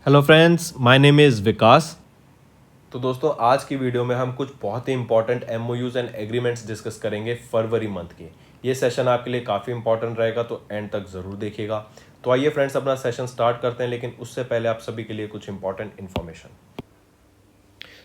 Hello friends, my name is Vikas. तो दोस्तों, आज की वीडियो में हम कुछ बहुत ही important MoUs and agreements discuss करेंगे फरवरी मंथ के। ये सेशन आपके लिए काफ़ी इंपॉर्टेंट रहेगा, तो एंड तक ज़रूर देखिएगा। तो आइए फ्रेंड्स, अपना सेशन स्टार्ट करते हैं, लेकिन उससे पहले आप सभी के लिए कुछ इंपॉर्टेंट इन्फॉर्मेशन।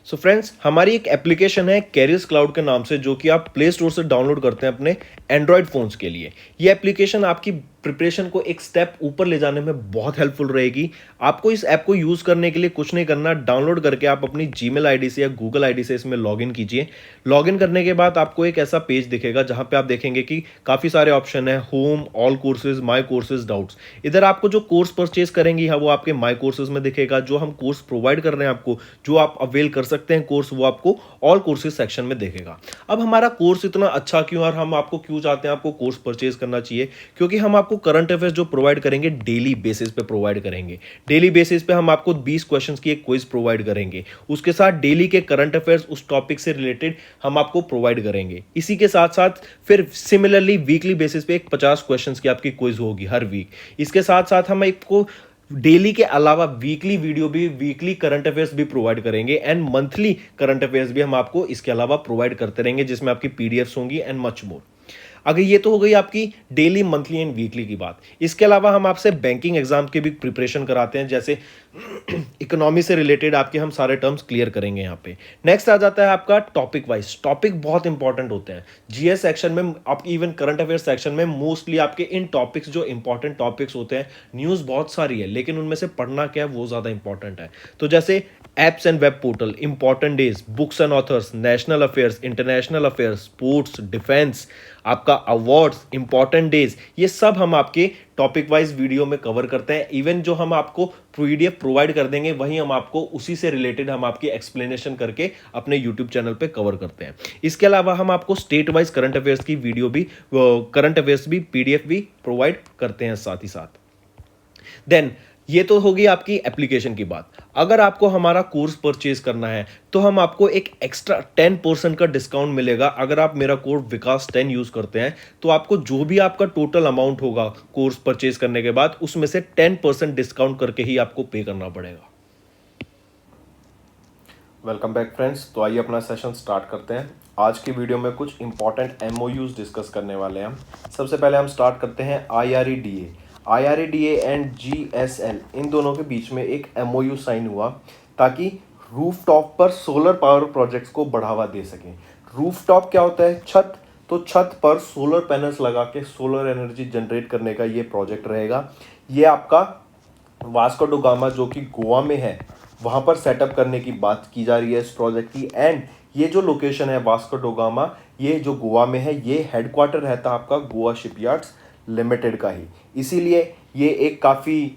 सो फ्रेंड्स, हमारी एक एप्लीकेशन है कैरियर्स क्लाउड के नाम से, जो कि आप प्ले स्टोर से डाउनलोड करते हैं अपने एंड्रॉयड फोन्स के लिए। ये एप्लीकेशन आपकी प्रिपरेशन को एक स्टेप ऊपर ले जाने में बहुत हेल्पफुल रहेगी। आपको इस ऐप को यूज करने के लिए कुछ नहीं करना, डाउनलोड करके आप अपनी जीमेल आईडी से या गूगल आईडी से इसमें लॉगिन कीजिए। लॉगिन करने के बाद आपको एक ऐसा पेज दिखेगा जहां पे आप देखेंगे कि काफी सारे ऑप्शन है, home, all courses, my courses, doubts. इधर आपको जो कोर्स परचेज करेंगी वो आपके माई कोर्सेज में दिखेगा। जो हम कोर्स प्रोवाइड कर रहे हैं आपको, जो आप अवेल कर सकते हैं कोर्स, वो आपको ऑल कोर्सेज सेक्शन में देखेगा। अब हमारा कोर्स इतना अच्छा क्यों, और हम आपको क्यों चाहते हैं आपको कोर्स परचेज करना चाहिए? क्योंकि हम आपको करंट अफेयर्स जो प्रोवाइड करेंगे डेली बेसिस पे प्रोवाइड करेंगे। डेली बेसिस पे हम आपको 20 क्वेश्चंस की एक क्विज प्रोवाइड करेंगे। उसके साथ डेली के करंट अफेयर्स उस टॉपिक से रिलेटेड हम आपको प्रोवाइड करेंगे। इसी के साथ साथ फिर सिमिलरली वीकली बेसिस पे एक 50 क्वेश्चंस की आपकी क्विज होगी हर वीक। इसके साथ साथ हम आपको डेली के अलावा वीकली वीडियो भी, वीकली करंट अफेयर्स भी प्रोवाइड करेंगे, एंड मंथली करंट अफेयर्स भी हम आपको इसके अलावा प्रोवाइड करते रहेंगे, जिसमें आपकी पीडीएफ्स होंगी एंड मच मोर। अगर ये तो हो गई आपकी डेली, मंथली एंड वीकली की बात। इसके अलावा हम आपसे बैंकिंग एग्जाम की भी प्रिपरेशन कराते हैं, जैसे इकोनॉमी से रिलेटेड आपके हम सारे टर्म्स क्लियर करेंगे यहाँ पे। नेक्स्ट आ जाता है आपका टॉपिक वाइज। टॉपिक बहुत इंपॉर्टेंट होते हैं जीएस सेक्शन में, आपकी इवन करंट अफेयर सेक्शन में मोस्टली आपके इन टॉपिक्स जो इंपॉर्टेंट टॉपिक्स होते हैं, न्यूज़ बहुत सारी है लेकिन उनमें से पढ़ना क्या है वो ज़्यादा इंपॉर्टेंट है। तो जैसे apps and web portal, important days, books and authors, national affairs, international affairs, sports, defence, आपका अवार्ड्स, इंपॉर्टेंट डेज, ये सब हम आपके टॉपिक वाइज वीडियो में कवर करते हैं। इवन जो हम आपको पीडीएफ प्रोवाइड कर देंगे, वही हम आपको उसी से रिलेटेड हम आपकी एक्सप्लेनेशन करके अपने यूट्यूब चैनल पे कवर करते हैं। इसके अलावा हम आपको स्टेट वाइज करंट अफेयर्स की वीडियो भी, करंट अफेयर्स भी, पीडीएफ भी प्रोवाइड करते हैं साथ ही साथ। देन ये तो होगी आपकी एप्लीकेशन की बात। अगर आपको हमारा कोर्स परचेज करना है तो हम आपको एक एक्स्ट्रा 10% का डिस्काउंट मिलेगा। अगर आप मेरा कोड विकास 10 यूज करते हैं तो आपको जो भी आपका टोटल अमाउंट होगा कोर्स परचेज करने के बाद, उसमें से 10% डिस्काउंट करके ही आपको पे करना पड़ेगा। Welcome back friends. तो आइए अपना सेशन स्टार्ट करते हैं। आज की वीडियो में कुछ इंपॉर्टेंट एमओयूज डिस्कस करने वाले हैं हम। सबसे पहले हम स्टार्ट करते हैं आईआरईडीए एंड जीएसएल, इन दोनों के बीच में एक एमओयू साइन हुआ ताकि रूफटॉप पर सोलर पावर प्रोजेक्ट्स को बढ़ावा दे सकें। रूफटॉप क्या होता है? छत। तो छत पर सोलर पैनल्स लगा के सोलर एनर्जी जनरेट करने का ये प्रोजेक्ट रहेगा। ये आपका वास्को ड गामा, जो कि गोवा में है, वहां पर सेटअप करने की बात की जा रही है इस प्रोजेक्ट की। एंड ये जो लोकेशन है वास्को ड गामा, ये जो गोवा में है, ये हेडक्वार्टर रहता है आपका गोवा शिपयार्ड्स लिमिटेड का ही। इसीलिए ये एक काफ़ी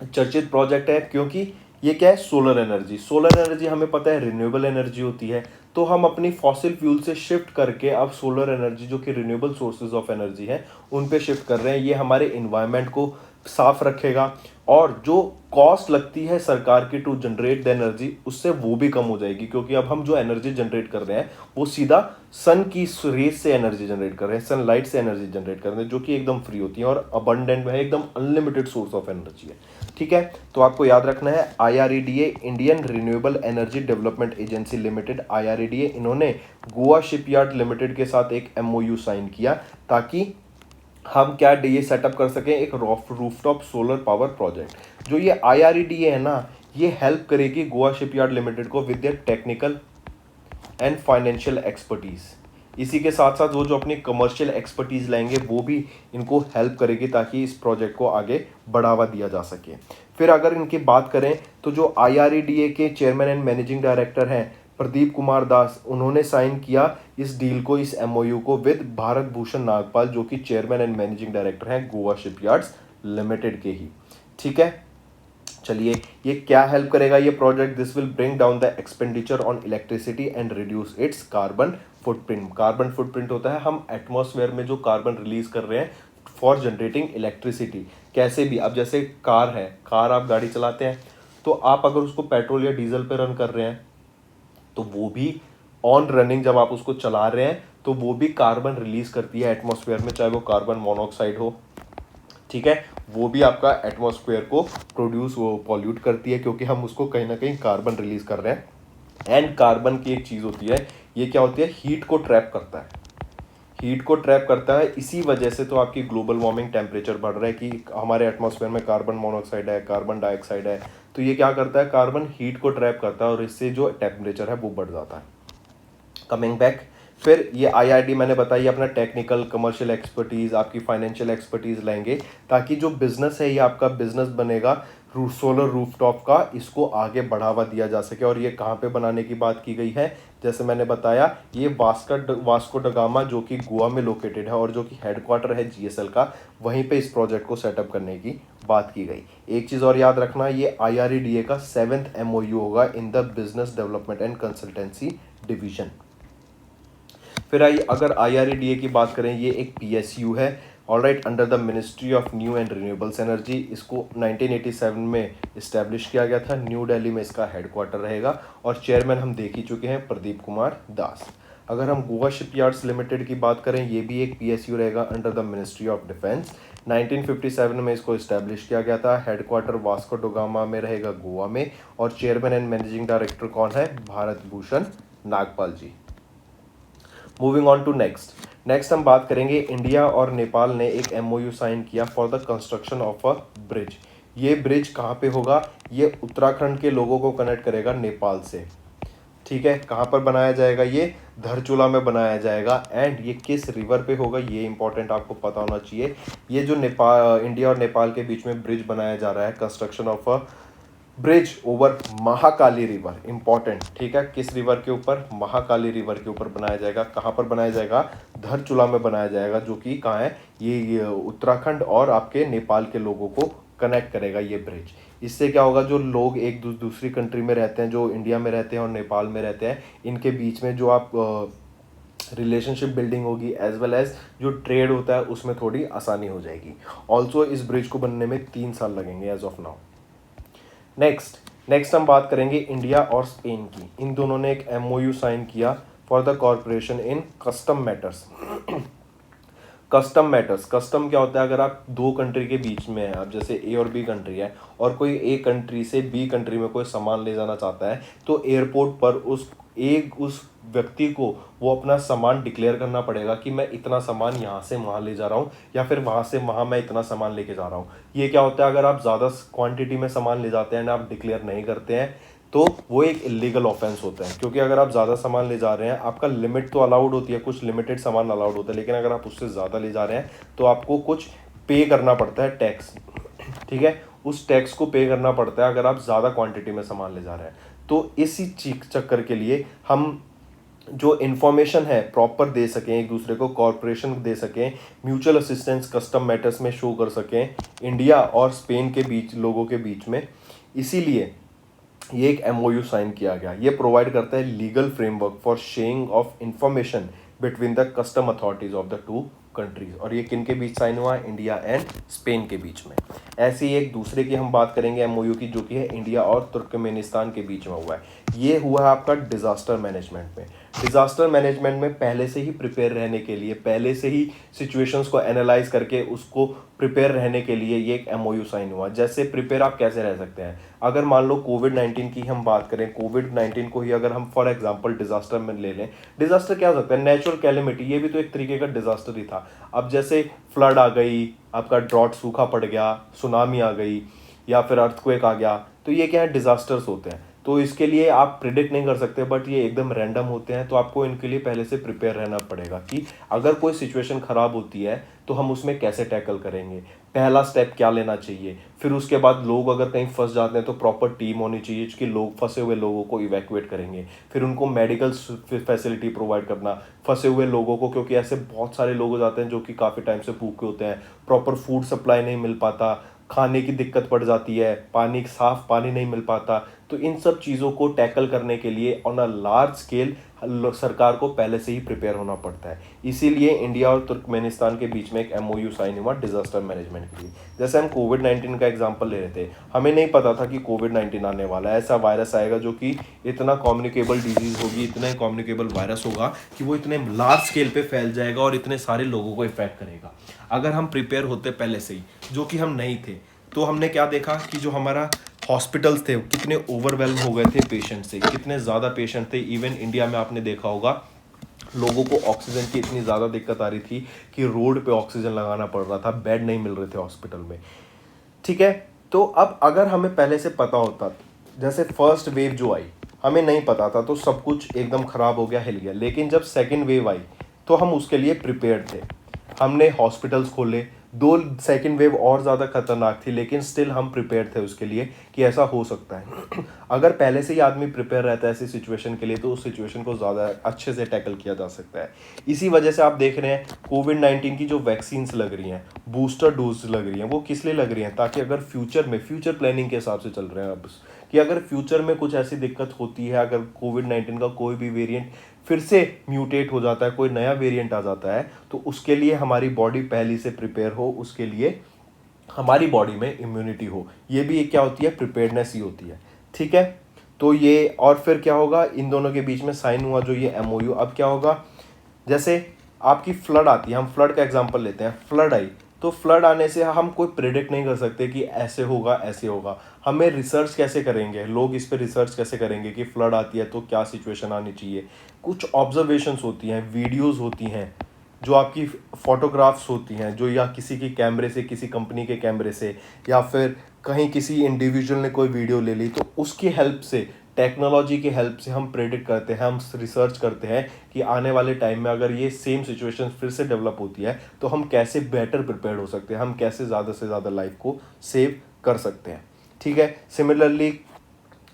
चर्चित प्रोजेक्ट है, क्योंकि ये क्या है? Solar energy. सोलर एनर्जी हमें पता है रिन्यूएबल एनर्जी होती है, तो हम अपनी फॉसिल फ्यूल से शिफ्ट करके अब सोलर एनर्जी, जो कि रिन्यूएबल सोर्सेज ऑफ एनर्जी है, उन पे शिफ्ट कर रहे हैं। ये हमारे इन्वायरमेंट को साफ रखेगा, और जो कॉस्ट लगती है सरकार की टू जनरेट द एनर्जी, उससे वो भी कम हो जाएगी, क्योंकि अब हम जो एनर्जी जनरेट कर रहे हैं वो सीधा सन की रेज से एनर्जी जनरेट कर रहे हैं, सनलाइट से एनर्जी जनरेट कर रहे हैं, जो कि एकदम फ्री होती है और अबंडेंट है, एकदम अनलिमिटेड सोर्स ऑफ एनर्जी है। ठीक है, तो आपको याद रखना है IREDA, Indian renewable energy development agency limited, IREDA, इन्होंने गोवा शिपयार्ड लिमिटेड के साथ एक एमओयू साइन किया ताकि हम क्या ये सेटअप कर सकें एक रूफटॉप सोलर पावर प्रोजेक्ट। जो ये आईआरईडीए है ना, ये हेल्प करेगी गोवा शिपयार्ड लिमिटेड को with their technical and financial expertise. इसी के साथ साथ वो जो अपनी कमर्शियल एक्सपर्टीज लाएंगे, वो भी इनको हेल्प करेगी ताकि इस प्रोजेक्ट को आगे बढ़ावा दिया जा सके। फिर अगर इनकी बात करें तो जो आईआरईडीए के चेयरमैन एंड मैनेजिंग डायरेक्टर हैं प्रदीप कुमार दास, उन्होंने साइन किया इस डील को, इस एमओयू को, विद भारत भूषण नागपाल, जो कि चेयरमैन एंड मैनेजिंग डायरेक्टर हैं गोवा शिपयार्ड्स लिमिटेड के ही। ठीक है, चलिए, ये क्या हेल्प करेगा ये project? This will bring down the expenditure on electricity and reduce it's carbon footprint. Carbon footprint होता है हम एटमॉस्फेयर में जो कार्बन रिलीज कर रहे हैं फॉर जनरेटिंग इलेक्ट्रिसिटी। कैसे भी, अब जैसे कार है, कार आप गाड़ी चलाते हैं, तो आप अगर उसको पेट्रोल या डीजल पे रन कर रहे हैं तो वो भी ऑन रनिंग, जब आप उसको चला रहे हैं तो वो भी कार्बन रिलीज करती है एटमॉस्फेयर में, चाहे वो कार्बन मोनोऑक्साइड हो। ठीक है, वो भी आपका एटमॉस्फेयर को प्रोड्यूस वो पॉल्यूट करती है, क्योंकि हम उसको कहीं ना कहीं कार्बन रिलीज कर रहे हैं। एंड कार्बन की एक चीज़ होती है, ये क्या होती है, हीट को ट्रैप करता है, हीट को ट्रैप करता है। इसी वजह से तो आपकी ग्लोबल वार्मिंग टेम्परेचर बढ़ रहा है कि हमारे एटमॉस्फेयर में कार्बन मोनोऑक्साइड है, कार्बन डाइऑक्साइड है, तो ये क्या करता है, कार्बन हीट को ट्रैप करता है और इससे जो टेम्परेचर है वो बढ़ जाता है। कमिंग बैक, फिर ये आईआरडी मैंने बताई अपना टेक्निकल कमर्शियल एक्सपर्टीज़, आपकी फाइनेंशियल एक्सपर्टीज़ लेंगे, ताकि जो बिजनेस है ये आपका बिजनेस बनेगा सोलर रूफटॉप का, इसको आगे बढ़ावा दिया जा सके। और ये कहाँ पे बनाने की बात की गई है, जैसे मैंने बताया, ये वास्को डगामा जो कि गोवा में लोकेटेड है और जो कि हेडक्वार्टर है जीएसएल का, वहीं पे इस प्रोजेक्ट को सेटअप करने की बात की गई। एक चीज़ और याद रखना, ये आईआरईडीए का 7th MOU होगा in the business development and consultancy division. फिर अगर आईआरईडीए की बात करें, ये एक पीएसयू है, alright, under the ministry of new and renewables energy. इसको 1987 में इस्टेब्लिश किया गया था, न्यू दिल्ली में इसका हेडक्वार्टर रहेगा और चेयरमैन हम देख ही चुके हैं, प्रदीप कुमार दास। अगर हम गोवा शिपयार्ड्स लिमिटेड की बात करें, ये भी एक पीएसयू रहेगा under the ministry of defence. 1957 में इसको इस्टेब्लिश किया गया था, हेडक्वार्टर वास्को डगामा में रहेगा गोवा में, और चेयरमैन एंड मैनेजिंग डायरेक्टर कौन है, भारत भूषण नागपाल जी। मूविंग ऑन टू नेक्स्ट हम बात करेंगे, इंडिया और नेपाल ने एक एमओयू साइन किया for the construction of a bridge. ये ब्रिज कहाँ पे होगा, ये उत्तराखंड के लोगों को कनेक्ट करेगा नेपाल से, ठीक है। कहाँ पर बनाया जाएगा, ये धरचूला में बनाया जाएगा। एंड ये किस रिवर पे होगा, ये इंपॉर्टेंट आपको पता होना चाहिए। ये जो इंडिया और नेपाल के बीच में ब्रिज बनाया जा रहा है, construction of a bridge over Mahakali river, important, ठीक है। किस रिवर के ऊपर, महाकाली रिवर के ऊपर बनाया जाएगा। कहाँ पर बनाया जाएगा, धरचूला में बनाया जाएगा, जो कि कहाँ है, ये उत्तराखंड और आपके नेपाल के लोगों को कनेक्ट करेगा ये ब्रिज। इससे क्या होगा, जो लोग एक दूसरी कंट्री में रहते हैं, जो इंडिया में रहते हैं और नेपाल में रहते हैं, इनके बीच में जो आप रिलेशनशिप बिल्डिंग होगी, एज वेल एज जो ट्रेड होता है उसमें थोड़ी आसानी हो जाएगी। ऑल्सो इस ब्रिज को बनने में 3 साल लगेंगे एज ऑफ नाउ। नेक्स्ट हम बात करेंगे इंडिया और स्पेन की। इन दोनों ने एक एमओयू साइन किया for the corporation in custom matters. Custom क्या होता है, अगर आप दो कंट्री के बीच में है, आप जैसे ए और बी कंट्री है और कोई ए कंट्री से बी कंट्री में कोई सामान ले जाना चाहता है, तो एयरपोर्ट पर उस व्यक्ति को वो अपना सामान डिक्लेयर करना पड़ेगा कि मैं इतना सामान यहाँ से वहाँ ले जा रहा हूँ, या फिर वहाँ से वहाँ मैं इतना सामान लेके जा रहा हूँ। ये क्या होता है, अगर आप ज़्यादा क्वांटिटी में सामान ले जाते हैं ना, आप डिक्लेयर नहीं करते हैं, तो वो एक इलीगल ऑफेंस होता है। क्योंकि अगर आप ज़्यादा सामान ले जा रहे हैं, आपका लिमिट तो अलाउड होती है, कुछ लिमिटेड सामान अलाउड होता है, लेकिन अगर आप उससे ज़्यादा ले जा रहे हैं तो आपको कुछ पे करना पड़ता है, टैक्स, ठीक है। उस टैक्स को पे करना पड़ता है अगर आप ज़्यादा क्वांटिटी में सामान ले जा रहे हैं। तो इसी चक्कर के लिए हम जो इन्फॉर्मेशन है प्रॉपर दे सकें, एक दूसरे को कॉर्पोरेशन दे सकें, म्यूचुअल असिस्टेंस कस्टम मैटर्स में शो कर सकें इंडिया और स्पेन के बीच, लोगों के बीच में, इसीलिए ये एक एमओयू साइन किया गया। ये प्रोवाइड करता है legal framework for sharing of information between the custom authorities of the two countries. और ये किन के बीच साइन हुआ है, इंडिया एंड स्पेन के बीच में। ऐसे ही एक दूसरे की हम बात करेंगे एमओयू की, जो कि है इंडिया और तुर्कमेनिस्तान के बीच में हुआ है। ये हुआ है आपका डिजास्टर मैनेजमेंट में। डिजास्टर मैनेजमेंट में पहले से ही प्रिपेयर रहने के लिए, पहले से ही सिचुएशंस को एनालाइज करके उसको प्रिपेयर रहने के लिए ये एक एमओयू साइन हुआ। जैसे प्रिपेयर आप कैसे रह सकते हैं, अगर मान लो कोविड-19 की हम बात करें, कोविड-19 को ही अगर हम फॉर एग्जांपल डिजास्टर में ले लें, डिजास्टर क्या हो सकता है, नेचुरल कैलेमिटी, ये भी तो एक तरीके का डिजास्टर ही था। अब जैसे फ्लड आ गई, आपका ड्रॉट, सूखा पड़ गया, सुनामी आ गई, या फिर अर्थक्वेक आ गया, तो ये क्या है, डिजास्टर्स होते हैं। तो इसके लिए आप प्रिडिक्ट नहीं कर सकते, बट ये एकदम रैंडम होते हैं, तो आपको इनके लिए पहले से प्रिपेयर रहना पड़ेगा कि अगर कोई सिचुएशन खराब होती है तो हम उसमें कैसे टैकल करेंगे, पहला स्टेप क्या लेना चाहिए। फिर उसके बाद लोग अगर कहीं फंस जाते हैं तो प्रॉपर टीम होनी चाहिए कि लोग, फंसे हुए लोगों को इवैक्यूएट करेंगे, फिर उनको मेडिकल फैसिलिटी प्रोवाइड करना फंसे हुए लोगों को, क्योंकि ऐसे बहुत सारे लोग हो जाते हैं जो कि काफ़ी टाइम से भूखे होते हैं, प्रॉपर फूड सप्लाई नहीं मिल पाता, खाने की दिक्कत पड़ जाती है, पानी, साफ पानी नहीं मिल पाता। तो इन सब चीज़ों को टैकल करने के लिए ऑन अ लार्ज स्केल सरकार को पहले से ही प्रिपेयर होना पड़ता है। इसीलिए इंडिया और तुर्कमेनिस्तान के बीच में एक एमओयू साइन हुआ डिजास्टर मैनेजमेंट के लिए। जैसे हम कोविड-19 का एग्जांपल ले रहे थे, हमें नहीं पता था कि कोविड-19 आने वाला है, ऐसा वायरस आएगा जो कि इतना कम्युनिकेबल डिजीज होगी, इतना कम्युनिकेबल वायरस होगा कि वो इतने लार्ज स्केल पे फैल जाएगा और इतने सारे लोगों को इफेक्ट करेगा। अगर हम प्रिपेयर होते पहले से ही, जो कि हम नहीं थे, तो हमने क्या देखा कि जो हमारा हॉस्पिटल्स थे कितने ओवरवेल्म हो गए थे पेशेंट से, कितने ज़्यादा पेशेंट थे। इवन इंडिया में आपने देखा होगा लोगों को ऑक्सीजन की इतनी ज़्यादा दिक्कत आ रही थी कि रोड पे ऑक्सीजन लगाना पड़ रहा था, बेड नहीं मिल रहे थे हॉस्पिटल में। ठीक है, तो अब अगर हमें पहले से पता होता, जैसे फर्स्ट वेव जो आई हमें नहीं पता था तो सब कुछ एकदम ख़राब हो गया, हिल गया। लेकिन जब सेकेंड वेव आई तो हम उसके लिए प्रिपेयर्ड थे, हमने हॉस्पिटल्स खोले। दो सेकेंड वेव और ज़्यादा खतरनाक थी, लेकिन स्टिल हम प्रिपेयर थे उसके लिए कि ऐसा हो सकता है। अगर पहले से ही आदमी प्रिपेयर रहता है ऐसी सिचुएशन के लिए तो उस सिचुएशन को ज़्यादा अच्छे से टैकल किया जा सकता है। इसी वजह से आप देख रहे हैं कोविड-19 की जो वैक्सीन्स लग रही हैं, बूस्टर डोज लग रही हैं, वो किस लिए लग रही हैं, ताकि अगर फ्यूचर में, फ्यूचर प्लानिंग के हिसाब से चल रहे हैं अब, कि अगर फ्यूचर में कुछ ऐसी दिक्कत होती है, अगर कोविड-19 का कोई भी वेरिएंट फिर से म्यूटेट हो जाता है, कोई नया वेरिएंट आ जाता है, तो उसके लिए हमारी बॉडी पहले से प्रिपेयर हो, उसके लिए हमारी बॉडी में इम्यूनिटी हो। ये भी एक क्या होती है, प्रिपेयर्डनेस ही होती है। ठीक है, तो ये और फिर क्या होगा, इन दोनों के बीच में साइन हुआ जो ये एमओयू। अब क्या होगा, जैसे आपकी फ्लड आती है, हम फ्लड का एग्जांपल लेते हैं। फ्लड आई तो फ्लड आने से हम कोई प्रिडिक्ट नहीं कर सकते कि ऐसे होगा ऐसे होगा। हमें रिसर्च कैसे करेंगे, लोग इस पे रिसर्च कैसे करेंगे कि फ्लड आती है तो क्या सिचुएशन आनी चाहिए। कुछ ऑब्जर्वेशंस होती हैं, वीडियोस होती हैं, जो आपकी फोटोग्राफ्स होती हैं, जो या किसी की कैमरे से, किसी कंपनी के कैमरे से, या फिर कहीं किसी इंडिविजुअल ने कोई वीडियो ले ली, तो उसकी हेल्प से, टेक्नोलॉजी की हेल्प से हम प्रेडिक्ट करते हैं, हम रिसर्च करते हैं कि आने वाले टाइम में अगर ये सेम सिचुएशन फिर से डेवलप होती है तो हम कैसे बेटर प्रिपेयर हो सकते हैं, हम कैसे ज़्यादा से ज़्यादा लाइफ को सेव कर सकते हैं। ठीक है, सिमिलरली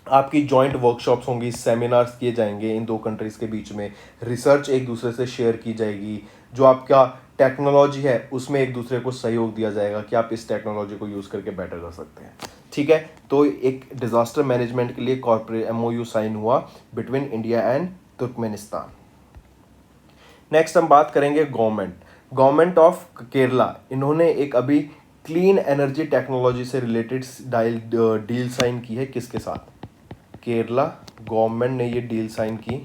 आपकी जॉइंट वर्कशॉप्स होंगी, सेमिनार्स किए जाएंगे इन दो कंट्रीज़ के बीच में, रिसर्च एक दूसरे से शेयर की जाएगी, जो आपका टेक्नोलॉजी है उसमें एक दूसरे को सहयोग दिया जाएगा कि आप इस टेक्नोलॉजी को यूज़ करके बेटर कर सकते हैं। ठीक है, तो एक डिज़ास्टर मैनेजमेंट के लिए कॉर्पोरेट एमओयू साइन हुआ between India and Turkmenistan. Next हम बात करेंगे गवर्नमेंट ऑफ केरला। इन्होंने एक अभी क्लीन एनर्जी टेक्नोलॉजी से रिलेटेड डील साइन की है, किसके साथ, केरला गवर्नमेंट ने ये डील साइन की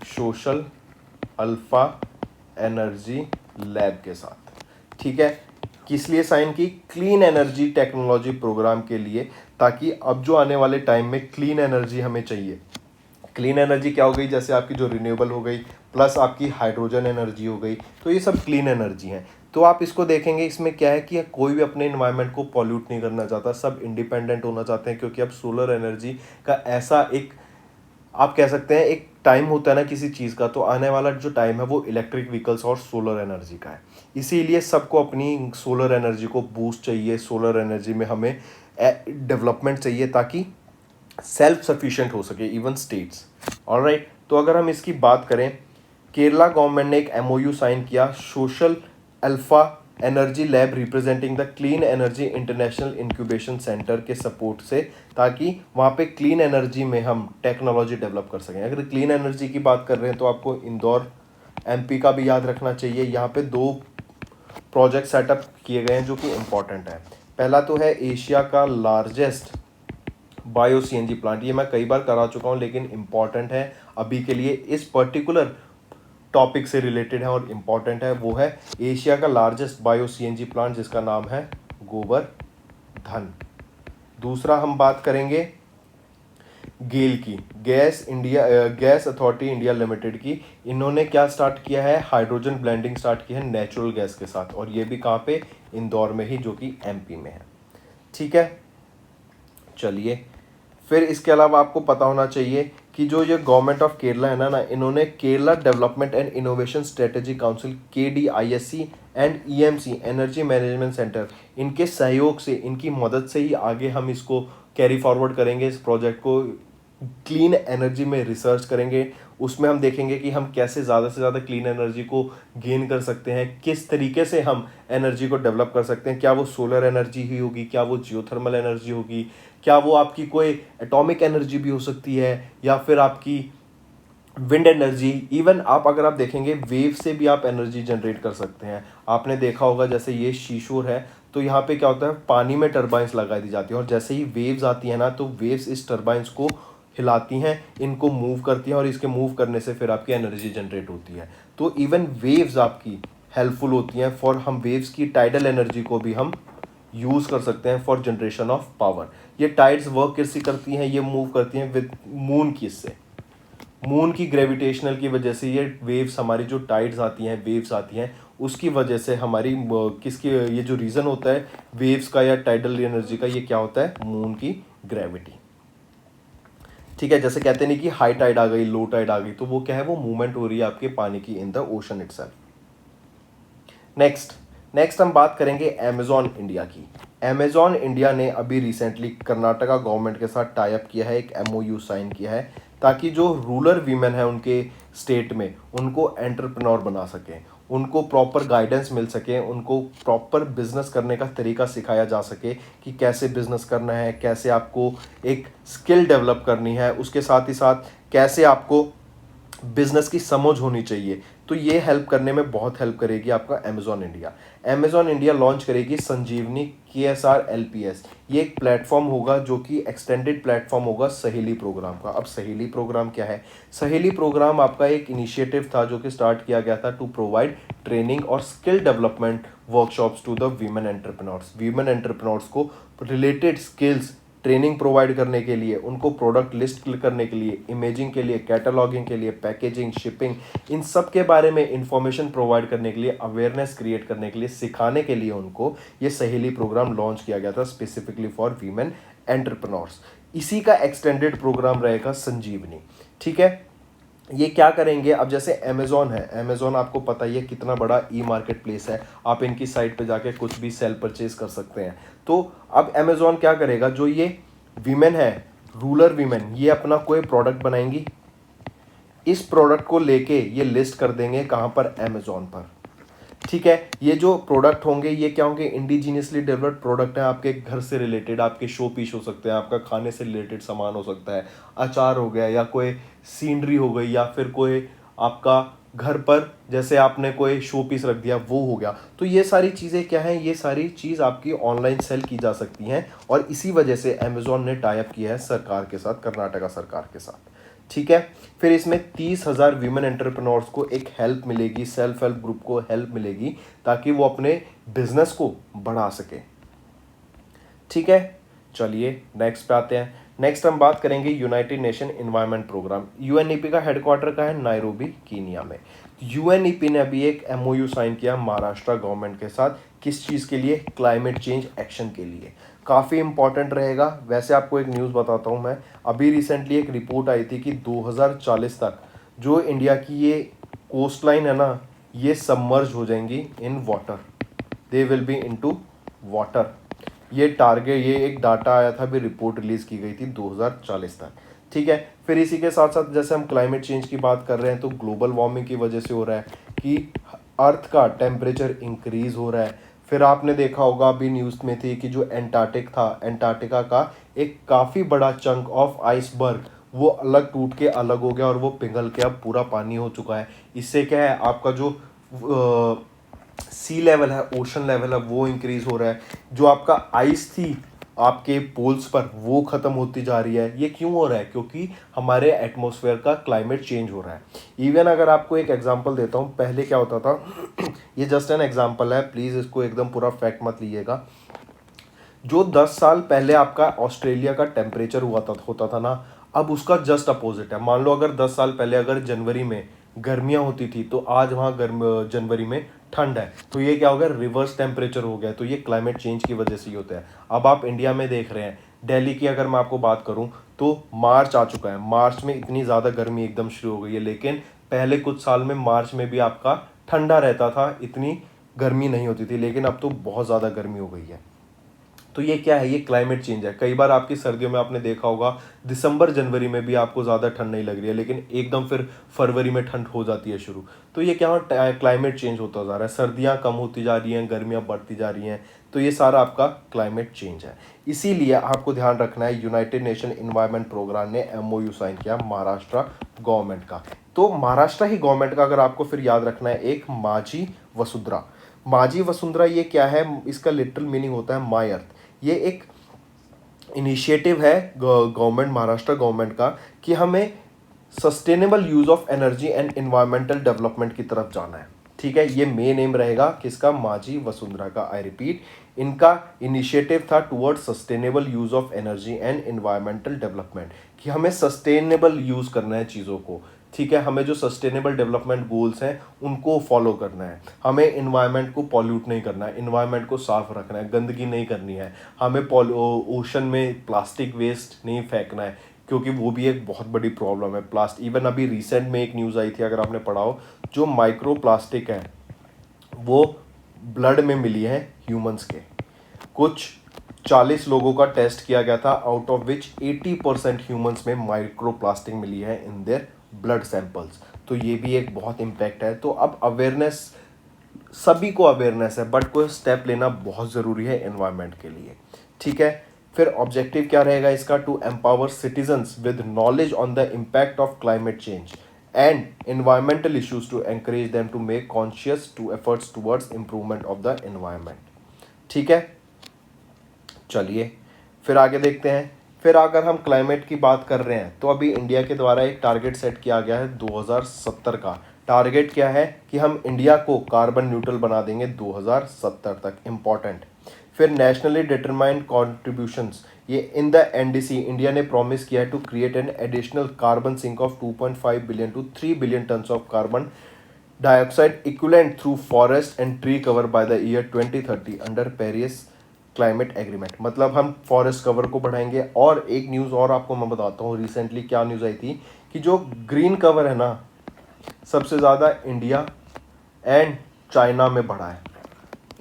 सोशल अल्फा एनर्जी लैब के साथ। ठीक है, किस लिए साइन की, क्लीन एनर्जी टेक्नोलॉजी प्रोग्राम के लिए, ताकि अब जो आने वाले टाइम में क्लीन एनर्जी हमें चाहिए। क्लीन एनर्जी क्या हो गई, जैसे आपकी जो रिन्यूएबल हो गई, प्लस आपकी हाइड्रोजन एनर्जी हो गई, तो ये सब क्लीन एनर्जी हैं। तो आप इसको देखेंगे, इसमें क्या है कि कोई भी अपने इन्वायरमेंट को पॉल्यूट नहीं करना चाहता, सब इंडिपेंडेंट होना चाहते हैं, क्योंकि अब सोलर एनर्जी का ऐसा एक, आप कह सकते हैं एक टाइम होता है ना किसी चीज़ का, तो आने वाला जो टाइम है वो इलेक्ट्रिक व्हीकल्स और सोलर एनर्जी का है। इसीलिए सबको अपनी सोलर एनर्जी को बूस्ट चाहिए, सोलर एनर्जी में हमें डेवलपमेंट चाहिए ताकि सेल्फ सफिशिएंट हो सके इवन स्टेट्स। ऑलराइट, तो अगर हम इसकी बात करें, केरला गवर्नमेंट ने एक एमओयू साइन किया social alpha energy lab representing the clean energy international incubation centre के सपोर्ट से, ताकि वहाँ पे क्लीन एनर्जी में हम टेक्नोलॉजी डेवलप कर सकें। अगर क्लीन एनर्जी की बात कर रहे हैं तो आपको इंदौर एमपी का भी याद रखना चाहिए। यहाँ पे दो प्रोजेक्ट सेटअप किए गए हैं जो कि इम्पॉर्टेंट है। पहला तो है एशिया का लार्जेस्ट बायो सीएनजी प्लांट, ये मैं कई बार करा चुका हूँ लेकिन इम्पॉर्टेंट है अभी के लिए, इस पर्टिकुलर टॉपिक से रिलेटेड है और इम्पॉर्टेंट है। वो है एशिया का लार्जेस्ट बायो सीएनजी प्लांट जिसका नाम है गोवर्धन। दूसरा हम बात करेंगे गेल की, गैस अथॉरिटी इंडिया लिमिटेड की। इन्होंने क्या स्टार्ट किया है, हाइड्रोजन ब्लेंडिंग स्टार्ट की है नेचुरल गैस के साथ, और ये भी कहाँ पे, इंदौर में ही, जो कि एमपी में है। ठीक है, चलिए फिर इसके अलावा आपको पता होना चाहिए कि जो ये गवर्नमेंट ऑफ केरला है ना, इन्होंने Kerala development and innovation strategy council KDISC and EMC energy management centre, इनके सहयोग से, इनकी मदद से ही आगे हम इसको कैरी फॉरवर्ड करेंगे, इस प्रोजेक्ट को क्लीन एनर्जी में रिसर्च करेंगे। उसमें हम देखेंगे कि हम कैसे ज़्यादा से ज़्यादा क्लीन एनर्जी को गेन कर सकते हैं, किस तरीके से हम एनर्जी को डेवलप कर सकते हैं। क्या वो सोलर एनर्जी ही होगी, क्या वो जियोथर्मल एनर्जी होगी, क्या वो आपकी कोई एटॉमिक एनर्जी भी हो सकती है, या फिर आपकी विंड एनर्जी, इवन आप अगर आप देखेंगे वेव से भी आप एनर्जी जनरेट कर सकते हैं। आपने देखा होगा जैसे ये शीशोर है, तो यहाँ पे क्या होता है, पानी में टरबाइंस लगा दी जाती हैं और जैसे ही वेव्स आती है ना, तो वेव्स इस टरबाइंस को हिलाती हैं, इनको मूव करती हैं और इसके मूव करने से फिर आपकी एनर्जी जनरेट होती है। तो इवन वेव्स आपकी हेल्पफुल होती हैं फॉर, हम वेव्स की टाइडल एनर्जी को भी हम यूज़ कर सकते हैं फॉर जनरेशन ऑफ पावर। ये टाइड्स वर्क कैसे करती हैं, ये मूव करती हैं विद मून की, इससे मून की ग्रेविटेशनल की वजह से ये वेव्स, हमारी जो टाइड्स आती हैं, वेव्स आती हैं, उसकी वजह से हमारी किसकी, ये जो रीज़न होता है वेव्स का या टाइडल एनर्जी का, ये क्या होता है, मून की ग्रेविटी। ठीक है, जैसे कहते नहीं कि हाई टाइड आ गई, लो टाइड आ गई, तो वो क्या है, वो मूवमेंट हो रही है आपके पानी की in the ocean itself. Next next हम बात करेंगे अमेजॉन इंडिया की। अमेजॉन इंडिया ने अभी रिसेंटली कर्नाटका गवर्नमेंट के साथ टाई अप किया है, एक एमओयू साइन किया है, ताकि जो रूरल वीमेन है उनके स्टेट में, उनको एंटरप्रेन्योर बना सकें, उनको प्रॉपर गाइडेंस मिल सके, उनको प्रॉपर बिजनेस करने का तरीका सिखाया जा सके कि कैसे बिजनेस करना है, कैसे आपको एक स्किल डेवलप करनी है, उसके साथ ही साथ कैसे आपको बिजनेस की समझ होनी चाहिए। तो ये हेल्प करने में बहुत हेल्प करेगी आपका Amazon India. Amazon India launch करेगी संजीवनी KSR LPS। ये एक प्लेटफॉर्म होगा जो कि एक्सटेंडेड प्लेटफॉर्म होगा सहेली प्रोग्राम का। अब सहेली प्रोग्राम क्या है, सहेली प्रोग्राम आपका एक इनिशिएटिव था जो कि स्टार्ट किया गया था टू प्रोवाइड ट्रेनिंग और skill development workshops to the women entrepreneurs. Women entrepreneurs को रिलेटेड स्किल्स ट्रेनिंग प्रोवाइड करने के लिए, उनको प्रोडक्ट लिस्ट करने के लिए, इमेजिंग के लिए, कैटलॉगिंग के लिए, पैकेजिंग, शिपिंग, इन सब के बारे में इंफॉर्मेशन प्रोवाइड करने के लिए, अवेयरनेस क्रिएट करने के लिए, सिखाने के लिए उनको ये सहेली प्रोग्राम लॉन्च किया गया था स्पेसिफिकली फॉर वीमेन एंटरप्रेन्योर्स। इसी का एक्सटेंडेड प्रोग्राम रहेगा संजीवनी। ठीक है, ये क्या करेंगे, अब जैसे अमेजोन है, अमेजोन आपको पता ही है कितना बड़ा ई मार्केट प्लेस है, आप इनकी साइट पे जाके कुछ भी सेल परचेज कर सकते हैं। तो अब अमेजोन क्या करेगा, जो ये वीमेन है, रूरल वीमेन, ये अपना कोई प्रोडक्ट बनाएंगी, इस प्रोडक्ट को लेके ये लिस्ट कर देंगे कहाँ पर, अमेजोन पर। ठीक है, ये जो प्रोडक्ट होंगे ये क्या होंगे, इंडिजीनियसली डेवलप्ड प्रोडक्ट है, आपके घर से रिलेटेड, आपके शो पीस हो सकते हैं, आपका खाने से रिलेटेड सामान हो सकता है, अचार हो गया, या कोई सीनरी हो गई, या फिर कोई आपका घर पर जैसे आपने कोई शो पीस रख दिया वो हो गया। तो ये सारी चीज़ें क्या हैं, ये सारी चीज़ आपकी ऑनलाइन सेल की जा सकती हैं, और इसी वजह से अमेजोन ने टाई अप किया है सरकार के साथ, कर्नाटका सरकार के साथ। ठीक है, फिर इसमें 30,000 वीमेन एंटरप्रेन्योर्स को एक हेल्प मिलेगी, सेल्फ हेल्प ग्रुप को हेल्प मिलेगी, ताकि वो अपने बिजनेस को बढ़ा सके। ठीक है, चलिए नेक्स्ट पे आते हैं। नेक्स्ट हम बात करेंगे United Nation Environment Programme. UNEP का हेडक्वार्टर का है नायरोबी, कीनिया में। यूएनईपी ने अभी एक एमओयू साइन किया महाराष्ट्र गवर्नमेंट के साथ, किस चीज़ के लिए, क्लाइमेट चेंज एक्शन के लिए। काफ़ी इंपॉर्टेंट रहेगा। वैसे आपको एक न्यूज़ बताता हूँ मैं, अभी रिसेंटली एक रिपोर्ट आई थी कि 2040 तक जो इंडिया की ये कोस्ट लाइन है ना, ये सबमर्ज हो जाएंगी in water, they will be into water. ये टारगेट, ये एक डाटा आया था, अभी रिपोर्ट रिलीज की गई थी 2040 तक। ठीक है, फिर इसी के साथ साथ जैसे हम क्लाइमेट चेंज की बात कर रहे हैं, तो ग्लोबल वार्मिंग की वजह से हो रहा है कि अर्थ का टेम्परेचर इंक्रीज हो रहा है। फिर आपने देखा होगा अभी न्यूज़ में थी कि जो एंटार्क्टिका का एक काफ़ी बड़ा चंक ऑफ आइसबर्ग वो अलग टूट के अलग हो गया और वो पिघल के अब पूरा पानी हो चुका है। इससे क्या है, आपका जो सी लेवल है, ओशन लेवल है, वो इंक्रीज हो रहा है। जो आपका आइस थी आपके पोल्स पर, वो ख़त्म होती जा रही है। ये क्यों हो रहा है, क्योंकि हमारे एटमॉस्फेयर का क्लाइमेट चेंज हो रहा है। इवन अगर आपको एक एग्जांपल देता हूँ, पहले क्या होता था ये जस्ट एन एग्जांपल है, प्लीज़ इसको एकदम पूरा फैक्ट मत लीजिएगा। जो 10 साल पहले आपका ऑस्ट्रेलिया का टेम्परेचर होता था ना, अब उसका जस्ट अपोजिट है। मान लो अगर 10 साल पहले अगर जनवरी में गर्मियाँ होती थी, तो आज वहाँ जनवरी में ठंड है। तो ये क्या हो गया, रिवर्स टेम्परेचर हो गया। तो ये क्लाइमेट चेंज की वजह से ही होता है। अब आप इंडिया में देख रहे हैं, दिल्ली की अगर मैं आपको बात करूं, तो मार्च आ चुका है, मार्च में इतनी ज़्यादा गर्मी एकदम शुरू हो गई है। लेकिन पहले कुछ साल में मार्च में भी आपका ठंडा रहता था, इतनी गर्मी नहीं होती थी। लेकिन अब तो बहुत ज़्यादा गर्मी हो गई है। तो ये क्या है, ये क्लाइमेट चेंज है। कई बार आपकी सर्दियों में आपने देखा होगा, दिसंबर जनवरी में भी आपको ज़्यादा ठंड नहीं लग रही है, लेकिन एकदम फिर फरवरी में ठंड हो जाती है शुरू। तो ये क्या, क्लाइमेट चेंज होता जा रहा है, सर्दियाँ कम होती जा रही हैं, गर्मियाँ बढ़ती जा रही हैं। तो ये सारा आपका क्लाइमेट चेंज है। इसीलिए आपको ध्यान रखना है, यूनाइटेड नेशन एनवायरनमेंट प्रोग्राम ने एमओयू साइन किया महाराष्ट्र गवर्नमेंट का। तो महाराष्ट्र ही गवर्नमेंट का अगर आपको फिर याद रखना है, एक माझी वसुंधरा। माझी वसुंधरा ये क्या है, इसका लिटरल मीनिंग होता है माई अर्थ। ये एक इनिशिएटिव है गवर्नमेंट, महाराष्ट्र गवर्नमेंट का, कि हमें sustainable use of energy and environmental development की तरफ जाना है। ठीक है, ये मेन एम रहेगा किसका, माझी वसुंधरा का। आई रिपीट, इनका इनिशिएटिव था towards sustainable use of energy and environmental development, कि हमें सस्टेनेबल यूज करना है चीज़ों को। ठीक है, हमें जो सस्टेनेबल डेवलपमेंट गोल्स हैं उनको फॉलो करना है, हमें इन्वायरमेंट को पॉल्यूट नहीं करना है, इन्वायरमेंट को साफ रखना है, गंदगी नहीं करनी है, हमें ओशन में प्लास्टिक वेस्ट नहीं फेंकना है, क्योंकि वो भी एक बहुत बड़ी प्रॉब्लम है प्लास्टिक। इवन अभी रिसेंट में एक न्यूज़ आई थी, अगर आपने पढ़ा हो, जो माइक्रो प्लास्टिक है वो ब्लड में मिली है ह्यूमंस के। कुछ 40 लोगों का टेस्ट किया गया था, आउट ऑफ विच 80% ह्यूमंस में माइक्रो प्लास्टिक मिली है इन देयर ब्लड सैंपल्स। तो ये भी एक बहुत इम्पैक्ट है। तो अब अवेयरनेस, सभी को अवेयरनेस है, बट कोई स्टेप लेना बहुत ज़रूरी है एनवायरनमेंट के लिए। ठीक है, फिर ऑब्जेक्टिव क्या रहेगा इसका, to empower citizens with knowledge on the impact of climate change and environmental issues to encourage them to make conscious to efforts towards improvement of the environment। ठीक है, चलिए फिर आगे देखते हैं। फिर अगर हम क्लाइमेट की बात कर रहे हैं तो अभी इंडिया के द्वारा एक टारगेट सेट किया गया है 2070 का। टारगेट क्या है कि हम इंडिया को कार्बन न्यूट्रल बना देंगे 2070 तक, इम्पॉर्टेंट। फिर नेशनली डिटरमाइंड कॉन्ट्रीब्यूशंस, ये इन द एनडीसी इंडिया ने प्रॉमिस किया है to create an additional carbon sink of 2.5 billion to 3 billion tons of carbon dioxide equivalent through forest and tree cover by the year 2030 under Paris climate agreement. मतलब हम forest cover को बढ़ाएंगे। और एक news और आपको मैं बताता हूँ, रिसेंटली क्या न्यूज़ आई थी कि जो ग्रीन कवर है ना, सबसे ज़्यादा इंडिया एंड चाइना में बढ़ा है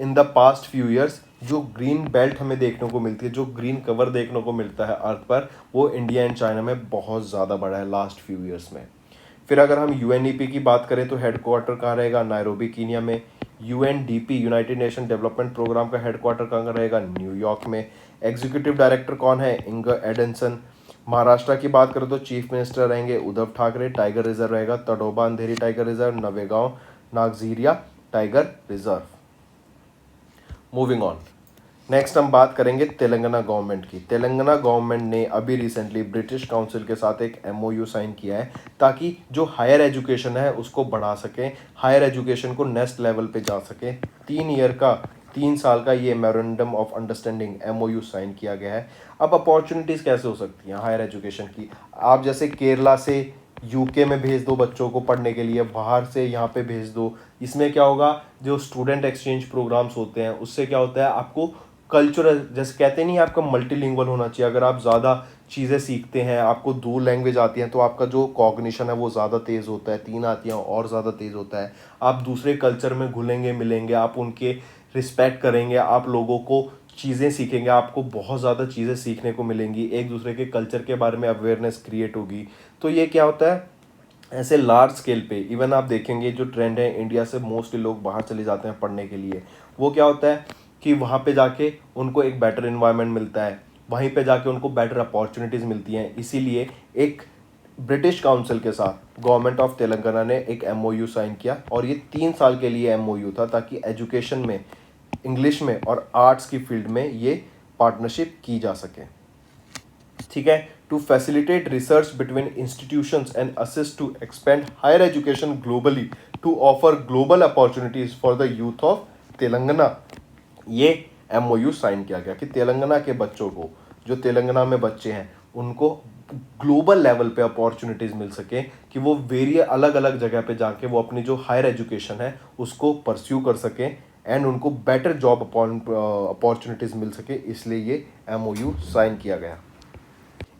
in the past few years. जो ग्रीन बेल्ट हमें देखने को मिलती है, जो ग्रीन कवर देखने को मिलता है अर्थ पर, वो इंडिया एंड चाइना में बहुत ज़्यादा बढ़ा है लास्ट फ्यू ईयर्स में। फिर अगर हम यूएनईपी की बात करें तो हेडक्वार्टर कहाँ रहेगा, नायरोबी कीनिया में। UNDP United Nation Development Programme का हेडक्वार्टर कहाँ रहेगा, न्यूयॉर्क में। एग्जीक्यूटिव डायरेक्टर कौन है, इंगर एडेंसन। महाराष्ट्र की बात करें तो चीफ मिनिस्टर रहेंगे उद्धव ठाकरे। टाइगर रिजर्व रहेगा Tadoba Andhari tiger reserve, Navegaon Nagzira tiger reserve. Moving on, next हम बात करेंगे तेलंगाना गवर्नमेंट की। तेलंगाना गवर्नमेंट ने अभी रिसेंटली ब्रिटिश काउंसिल के साथ एक एमओयू साइन किया है ताकि जो हायर एजुकेशन है उसको बढ़ा सकें, हायर एजुकेशन को नेक्स्ट लेवल पे जा सके। 3 साल का ये memorandum of understanding MOU sign किया गया है। अब अपॉर्चुनिटीज़ कैसे हो सकती हैं हायर एजुकेशन की, आप जैसे केरला से यूके में भेज दो बच्चों को पढ़ने के लिए, बाहर से यहाँ पे भेज दो। इसमें क्या होगा, जो स्टूडेंट एक्सचेंज प्रोग्राम्स होते हैं उससे क्या होता है, आपको कल्चरल, जैसे कहते नहीं, आपका मल्टीलिंगुअल होना चाहिए। अगर आप ज़्यादा चीज़ें सीखते हैं, आपको 2 लैंग्वेज आती हैं, तो आपका जो कॉग्निशन है वो ज़्यादा तेज़ होता है, 3 आती हैं और ज़्यादा तेज़ होता है। आप दूसरे कल्चर में घुलेंगे मिलेंगे, आप उनके रिस्पेक्ट करेंगे, आप लोगों को चीज़ें सीखेंगे, आपको बहुत ज़्यादा चीज़ें सीखने को मिलेंगी, एक दूसरे के कल्चर के बारे में अवेयरनेस क्रिएट होगी। तो ये क्या होता है, ऐसे लार्ज स्केल पे इवन आप देखेंगे जो ट्रेंड है, इंडिया से मोस्टली लोग बाहर चले जाते हैं पढ़ने के लिए। वो क्या होता है कि वहाँ पे जाके उनको एक बेटर इन्वायरमेंट मिलता है, वहीं पे जाके उनको बेटर अपॉर्चुनिटीज़ मिलती हैं। इसीलिए एक ब्रिटिश काउंसिल के साथ गवर्नमेंट ऑफ तेलंगाना ने एक एमओयू साइन किया, और ये 3 साल के लिए एमओयू था ताकि एजुकेशन में, इंग्लिश में और आर्ट्स की फील्ड में ये पार्टनरशिप की जा सके। ठीक है, to facilitate research between institutions and assist to expand higher education globally, to offer global opportunities for the youth of Telangana. ये एमओयू साइन किया गया कि तेलंगाना के बच्चों को, जो तेलंगाना में बच्चे हैं, उनको ग्लोबल लेवल पे अपॉर्चुनिटीज़ मिल सके, कि वो अलग अलग जगह पे जाके वो अपनी जो हायर एजुकेशन है उसको परस्यू कर सकें एंड उनको बेटर जॉब अपॉर्चुनिटीज़ मिल सके। इसलिए ये एमओयू साइन किया गया।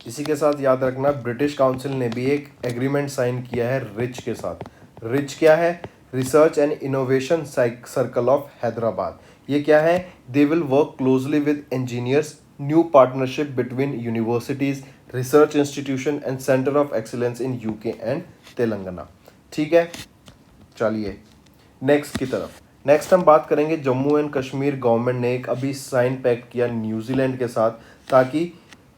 इसी के साथ याद रखना, ब्रिटिश काउंसिल ने भी एक एग्रीमेंट साइन किया है रिच के साथ। रिच क्या है, research and innovation circle of Hyderabad. ये क्या है, they will work closely with engineers, new partnership between universities, research institution and centre of excellence in UK and Telangana. ठीक है, चलिए नेक्स्ट की तरफ। नेक्स्ट हम बात करेंगे जम्मू एंड कश्मीर गवर्नमेंट ने एक अभी साइन पैक्ट किया न्यूजीलैंड के साथ, ताकि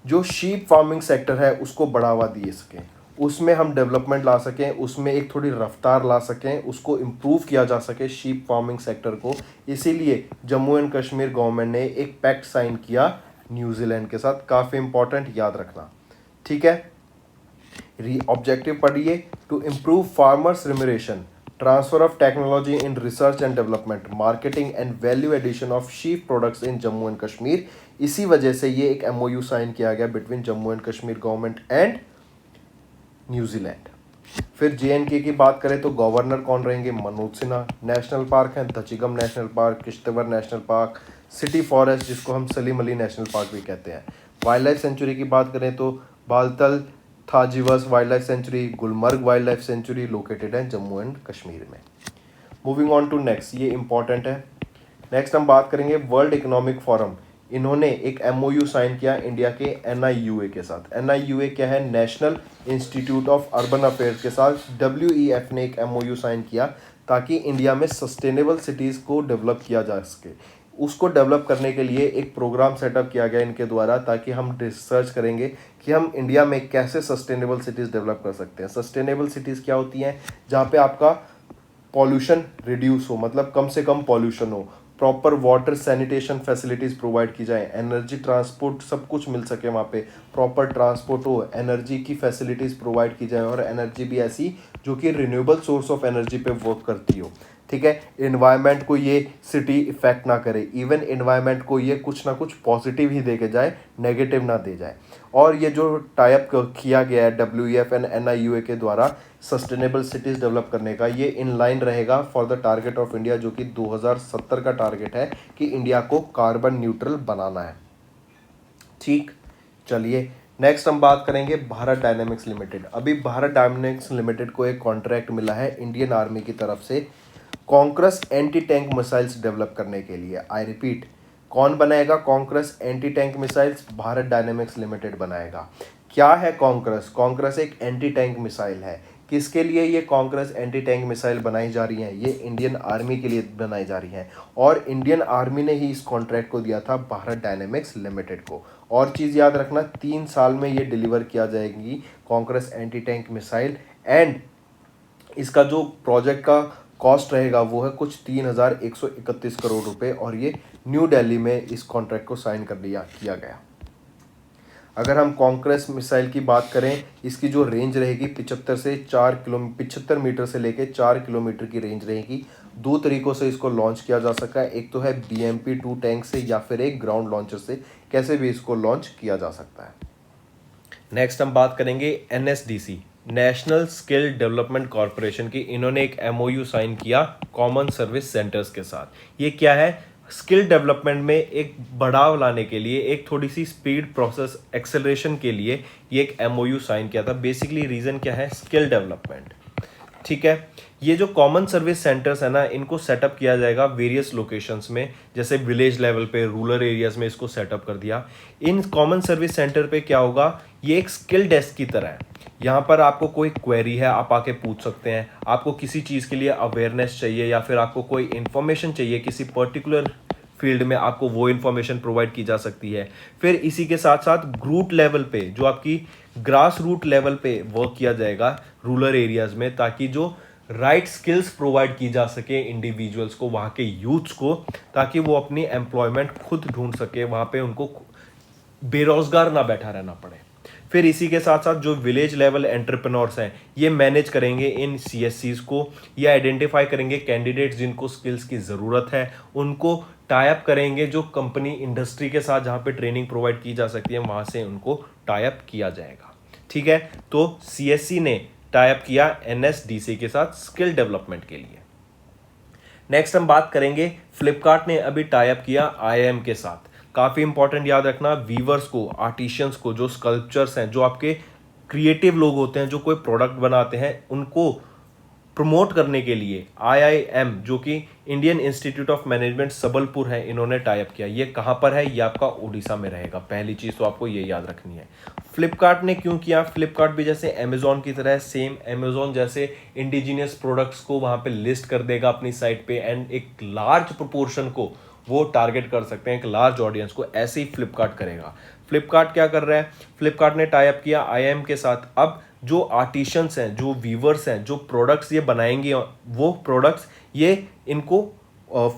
जो शीप फार्मिंग सेक्टर है उसको बढ़ावा दिए सके। उसमें हम डेवलपमेंट ला सकें, उसमें एक थोड़ी रफ्तार ला सकें, उसको इम्प्रूव किया जा सके शीप फार्मिंग सेक्टर को। इसीलिए जम्मू एंड कश्मीर गवर्नमेंट ने एक पैक्ट साइन किया न्यूजीलैंड के साथ। काफ़ी इंपॉर्टेंट, याद रखना, ठीक है। ऑब्जेक्टिव पढ़िए, to improve farmers remuneration, transfer of technology in research and development, marketing and value addition of sheep products in Jammu and Kashmir. इसी वजह से ये एक एमओयू साइन किया गया between Jammu and Kashmir government and New Zealand. फिर जेएनके की बात करें तो गवर्नर कौन रहेंगे? मनोज सिन्हा। नेशनल पार्क हैं Dachigam national park, Kishtwar national park, city forest जिसको हम सलीम अली नेशनल पार्क भी कहते हैं। वाइल्ड लाइफ सेंचुरी की बात करें तो Baltal Thajiwas wildlife sanctuary, Gulmarg wildlife sanctuary located है जम्मू एंड कश्मीर में। मूविंग ऑन टू नेक्स्ट, ये इंपॉर्टेंट है। नेक्स्ट हम बात करेंगे वर्ल्ड इकोनॉमिक फोरम। इन्होंने एक एमओयू साइन किया इंडिया के एनआईयूए के साथ। एनआईयूए क्या है? National institute of urban affairs के साथ डब्ल्यूईएफ ने एक एमओयू साइन किया ताकि इंडिया में सस्टेनेबल सिटीज़ को डेवलप किया जा सके। उसको डेवलप करने के लिए एक प्रोग्राम सेटअप किया गया इनके द्वारा, ताकि हम रिसर्च करेंगे कि हम इंडिया में कैसे सस्टेनेबल सिटीज़ डेवलप कर सकते हैं। सस्टेनेबल सिटीज़ क्या होती हैं? जहाँ पे आपका पॉल्यूशन रिड्यूस हो, मतलब कम से कम पॉल्यूशन हो, proper water sanitation facilities provide की जाए, एनर्जी ट्रांसपोर्ट सब कुछ मिल सके वहाँ पे, प्रॉपर ट्रांसपोर्ट हो, एनर्जी की फैसिलिटीज़ प्रोवाइड की जाए, और एनर्जी भी ऐसी जो कि रिन्यूएबल सोर्स ऑफ एनर्जी पे वर्क करती हो, ठीक है। इन्वायरमेंट को ये सिटी इफेक्ट ना करे, इवन इन्वायरमेंट को ये कुछ ना कुछ पॉजिटिव ही दे के जाए, नेगेटिव ना दे जाए। और ये जो टाइप किया गया है डब्ल्यूईएफ एंड एनआईयूए के द्वारा सस्टेनेबल सिटीज़ डेवलप करने का, ये इन लाइन रहेगा for the target of India, जो कि 2070 का टारगेट है कि इंडिया को कार्बन न्यूट्रल बनाना है, ठीक। चलिए नेक्स्ट हम बात करेंगे भारत डायनेमिक्स लिमिटेड। अभी भारत डायनेमिक्स लिमिटेड को एक कॉन्ट्रैक्ट मिला है इंडियन आर्मी की तरफ से Konkurs anti tank missiles develop करने के लिए। आई रिपीट, कौन बनाएगा Konkurs anti tank missiles? Bharat Dynamics Limited बनाएगा। क्या है कॉन्करस? कॉन्करस एक एंटी टैंक मिसाइल है। किसके लिए ये कॉन्करस एंटी टैंक मिसाइल बनाई जा रही है? ये इंडियन आर्मी के लिए बनाई जा रही है, और इंडियन आर्मी ने ही इस कॉन्ट्रैक्ट को दिया था भारत डायनेमिक्स लिमिटेड को। और चीज़ याद रखना, 3 साल में ये डिलीवर किया जाएगी कॉन्करस एंटी टैंक मिसाइल, एंड इसका जो प्रोजेक्ट का कॉस्ट रहेगा वो है कुछ 3,131 करोड़ रुपए, और ये न्यू दिल्ली में इस कॉन्ट्रैक्ट को साइन कर किया गया। अगर हम कॉन्करस मिसाइल की बात करें, इसकी जो रेंज रहेगी 75 मीटर से लेके 4 किलोमीटर की रेंज रहेगी। 2 तरीक़ों से इसको लॉन्च किया जा सकता है, एक तो है BMP-2 टैंक से, या फिर एक ग्राउंड लॉन्चर से, कैसे भी इसको लॉन्च किया जा सकता है। नेक्स्ट हम बात करेंगे NSDC, national skill development corporation की। इन्होंने एक MOU साइन किया कॉमन सर्विस सेंटर्स के साथ। ये क्या है? स्किल डेवलपमेंट में एक बढ़ाव लाने के लिए, एक थोड़ी सी स्पीड प्रोसेस एक्सेलरेशन के लिए ये एक MOU साइन किया था। बेसिकली रीज़न क्या है? स्किल डेवलपमेंट, ठीक है। ये जो कॉमन सर्विस सेंटर्स है ना, इनको सेटअप किया जाएगा वेरियस लोकेशंस में, जैसे विलेज लेवल पे, रूरल एरियाज में इसको सेटअप कर दिया। इन कॉमन सर्विस सेंटर पे क्या होगा? ये एक स्किल डेस्क की तरह है। यहाँ पर आपको कोई क्वेरी है, आप आके पूछ सकते हैं। आपको किसी चीज़ के लिए अवेयरनेस चाहिए, या फिर आपको कोई इन्फॉर्मेशन चाहिए किसी पर्टिकुलर फील्ड में, आपको वो इन्फॉर्मेशन प्रोवाइड की जा सकती है। फिर इसी के साथ साथ रूट लेवल पे, जो आपकी ग्रास रूट लेवल पे वर्क किया जाएगा रूरल एरियाज में, ताकि जो राइट स्किल्स प्रोवाइड की जा सके इंडिविजुअल्स को, वहाँ के यूथ्स को, ताकि वो अपनी एम्प्लॉयमेंट खुद ढूंढ सके, वहाँ पे उनको बेरोजगार ना बैठा रहना पड़े। फिर इसी के साथ साथ जो विलेज लेवल एंटरप्रेन्योर्स हैं, ये मैनेज करेंगे इन CSCs को, ये आइडेंटिफाई करेंगे कैंडिडेट्स जिनको स्किल्स की ज़रूरत है, उनको टाई अप करेंगे जो कंपनी इंडस्ट्री के साथ जहाँ पे ट्रेनिंग प्रोवाइड की जा सकती है, वहाँ से उनको टाई अप किया जाएगा, ठीक है। तो CSC ने टाई अप किया NSDC के साथ स्किल डेवलपमेंट के लिए। नेक्स्ट हम बात करेंगे, फ्लिपकार्ट ने अभी टाई अप किया IIM के साथ। काफ़ी इंपॉर्टेंट, याद रखना, वीवर्स को, आर्टिशियंस को, जो स्कल्पचर्स हैं, जो आपके क्रिएटिव लोग होते हैं, जो कोई प्रोडक्ट बनाते हैं, उनको प्रमोट करने के लिए IIM, जो कि Indian institute of management Sabalpur है, इन्होंने टाई अप किया। ये कहाँ पर है? ये आपका उड़ीसा में रहेगा। पहली चीज़ तो आपको ये याद रखनी है। फ्लिपकार्ट ने क्यों किया? फ्लिपकार्ट भी जैसे अमेजोन की तरह, सेम अमेजोन जैसे इंडिजीनियस प्रोडक्ट्स को वहाँ पे लिस्ट कर देगा अपनी साइट पे, एंड एक लार्ज प्रोपोर्शन को वो टारगेट कर सकते हैं, एक लार्ज ऑडियंस को। ऐसे ही फ्लिपकार्ट करेगा। फ्लिपकार्ट क्या कर रहा है? फ्लिपकार्ट ने टाई अप किया IIM के साथ। अब जो आर्टिशंस हैं, जो वीवर्स हैं, जो प्रोडक्ट्स ये बनाएंगे, वो प्रोडक्ट्स ये इनको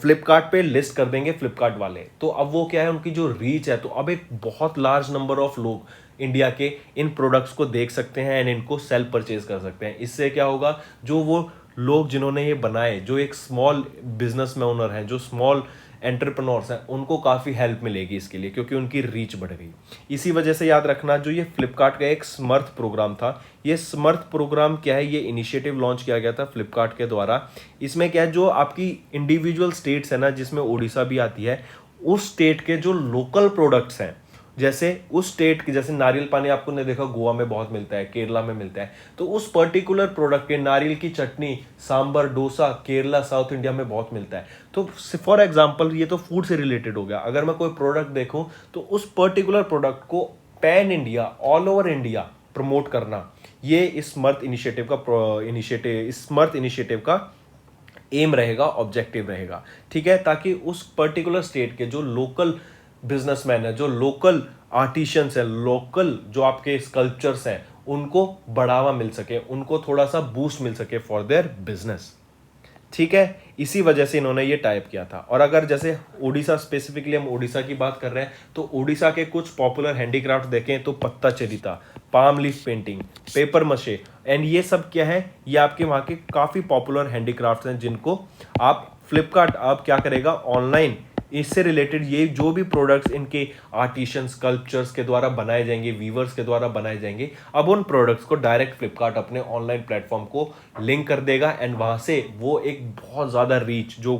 फ्लिपकार्ट पे लिस्ट कर देंगे फ्लिपकार्ट वाले। तो अब वो क्या है, उनकी जो रीच है, तो अब एक बहुत लार्ज नंबर ऑफ लोग इंडिया के इन प्रोडक्ट्स को देख सकते हैं एंड इनको सेल परचेज कर सकते हैं। इससे क्या होगा, जो वो लोग जिन्होंने ये बनाए, जो एक स्मॉल बिजनेस में ओनर हैं, जो स्मॉल एंटरप्रेन्योर्स हैं, उनको काफ़ी हेल्प मिलेगी इसके लिए, क्योंकि उनकी रीच बढ़ गई। इसी वजह से याद रखना, जो ये फ्लिपकार्ट का एक समर्थ प्रोग्राम था, ये समर्थ प्रोग्राम क्या है, ये इनिशिएटिव लॉन्च किया गया था फ्लिपकार्ट के द्वारा। इसमें क्या है, जो आपकी इंडिविजुअल स्टेट्स है ना, जिसमें उड़ीसा भी आती है, उस स्टेट के जो लोकल प्रोडक्ट्स हैं, जैसे उस स्टेट की, जैसे नारियल पानी आपको ने देखा गोवा में बहुत मिलता है, केरला में मिलता है, तो उस पर्टिकुलर प्रोडक्ट के नारियल की चटनी, सांबर, डोसा केरला, साउथ इंडिया में बहुत मिलता है। तो फॉर एग्जांपल, ये तो फूड से रिलेटेड हो गया। अगर मैं कोई प्रोडक्ट देखूं तो उस पर्टिकुलर प्रोडक्ट को pan India, all over India promote करना, ये इस स्मर्थ इनिशिएटिव का एम रहेगा, ऑब्जेक्टिव रहेगा। ठीक है, ताकि उस पर्टिकुलर स्टेट के जो लोकल बिजनेसमैन है, जो लोकल आर्टिशियंस है, लोकल जो आपके स्कल्पचर्स हैं, उनको बढ़ावा मिल सके, उनको थोड़ा सा बूस्ट मिल सके फॉर देयर बिजनेस। ठीक है, इसी वजह से इन्होंने ये टाइप किया था। और अगर जैसे उड़ीसा, स्पेसिफिकली हम उड़ीसा की बात कर रहे हैं, तो उड़ीसा के कुछ पॉपुलर हैंडीक्राफ्ट देखें तो Pattachitra, palm leaf painting, papier, and ये सब क्या है, ये आपके वहाँ के काफ़ी पॉपुलर हैंडीक्राफ्ट हैं, जिनको आप फ्लिपकार्ट आप क्या करेगा, ऑनलाइन इससे रिलेटेड ये जो भी प्रोडक्ट्स इनके आर्टिशियन स्कल्पचर्स के द्वारा बनाए जाएंगे, वीवर्स के द्वारा बनाए जाएंगे, अब उन प्रोडक्ट्स को डायरेक्ट फ्लिपकार्ट अपने ऑनलाइन प्लेटफॉर्म को लिंक कर देगा एंड वहां से वो एक बहुत ज़्यादा रीच, जो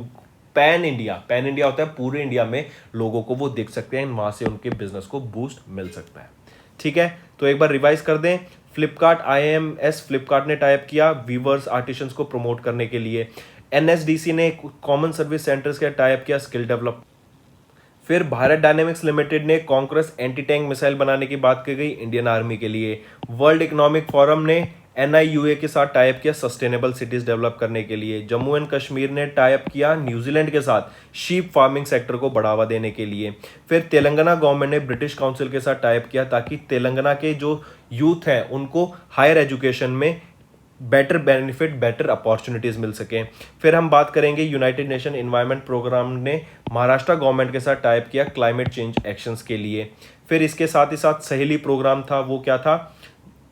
पैन इंडिया होता है, पूरे इंडिया में लोगों को वो देख सकते हैं, वहां से उनके बिजनेस को बूस्ट मिल सकता है। ठीक है, तो एक बार रिवाइज कर दें। फ्लिपकार्ट IMS फ्लिपकार्ट ने टाइप किया वीवर्स आर्टिशियंस को प्रमोट करने के लिए। NSDC ने कॉमन सर्विस सेंटर्स का टाइप किया स्किल डेवलप। फिर भारत डायनेमिक्स लिमिटेड ने कॉन्करस एंटी टैंक मिसाइल बनाने की बात की गई इंडियन आर्मी के लिए। वर्ल्ड इकोनॉमिक फोरम ने NIUA के साथ टाइप किया सस्टेनेबल सिटीज डेवलप करने के लिए। जम्मू एंड कश्मीर ने टाइप किया न्यूजीलैंड के साथ शीप फार्मिंग सेक्टर को बढ़ावा देने के लिए। फिर तेलंगाना गवर्नमेंट ने ब्रिटिश काउंसिल के साथ टाइप किया ताकि तेलंगाना के जो यूथ हैं उनको हायर एजुकेशन में बेटर बेनिफिट, बेटर अपॉर्चुनिटीज मिल सकें। फिर हम बात करेंगे यूनाइटेड नेशन एनवायरनमेंट प्रोग्राम ने महाराष्ट्र गवर्नमेंट के साथ टाइप किया क्लाइमेट चेंज एक्शंस के लिए। फिर इसके साथ ही साथ सहेली प्रोग्राम था, वो क्या था,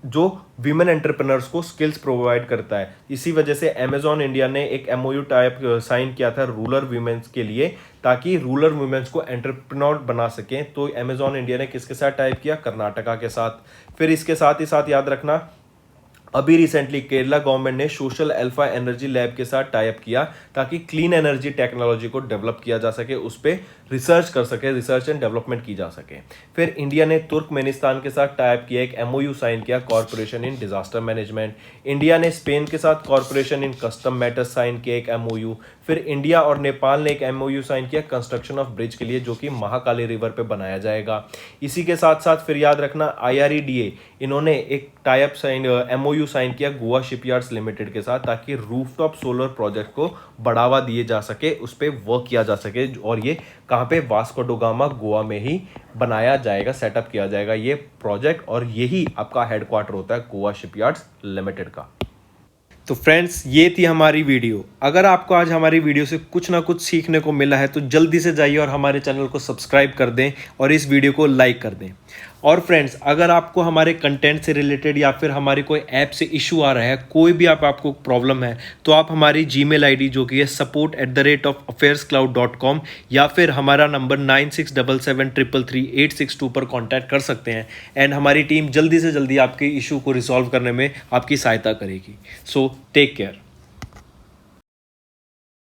जो विमेन एंटरप्रेन्योर्स को स्किल्स प्रोवाइड करता है। इसी वजह से अमेजॉन इंडिया ने एक MOU टाइप साइन किया था रूरल वुमेन्स के लिए, ताकि रूरल वुमेन्स को एंटरप्रेन्योर बना सकें। तो अमेजॉन इंडिया ने किसके साथ टाइप किया, कर्नाटका के साथ। फिर इसके साथ ही साथ याद रखना, अभी रिसेंटली केरला गवर्नमेंट ने सोशल अल्फा एनर्जी लैब के साथ टाइप किया ताकि क्लीन एनर्जी टेक्नोलॉजी को डेवलप किया जा सके, उस पर रिसर्च कर सके, रिसर्च एंड डेवलपमेंट की जा सके। फिर इंडिया ने तुर्कमेनिस्तान के साथ टाइप किया, एक MOU साइन किया corporation in disaster management. India ने स्पेन के साथ corporation in custom matters sign किया, एक MOU। फिर इंडिया और नेपाल ने एक MOU साइन किया कंस्ट्रक्शन ऑफ ब्रिज के लिए, जो कि महाकाली रिवर पे बनाया जाएगा। इसी के साथ साथ फिर याद रखना IREDA इन्होंने एक टाइप साइन MOU साइन किया गोवा शिपयार्ड्स लिमिटेड के साथ, ताकि रूफटॉप सोलर प्रोजेक्ट को बढ़ावा दिए जा सके, उस पर वर्क किया जा सके। और ये कहाँ पे, वास्को ड गामा गोवा में ही बनाया जाएगा, सेटअप किया जाएगा ये प्रोजेक्ट, और यही आपका हेडक्वार्टर होता है गोवा शिपयार्ड्स लिमिटेड का। तो फ्रेंड्स, ये थी हमारी वीडियो। अगर आपको आज हमारी वीडियो से कुछ ना कुछ सीखने को मिला है तो जल्दी से जाइए और हमारे चैनल को सब्सक्राइब कर दें और इस वीडियो को लाइक कर दें। और फ्रेंड्स, अगर आपको हमारे कंटेंट से रिलेटेड या फिर हमारी कोई ऐप से इशू आ रहा है, कोई भी आपको प्रॉब्लम है, तो आप हमारी Gmail ID जो कि है support@affairscloud.com या फिर हमारा नंबर 9677333862 पर कॉन्टैक्ट कर सकते हैं एंड हमारी टीम जल्दी से जल्दी आपके इशू को रिजॉल्व करने में आपकी सहायता करेगी। So take care.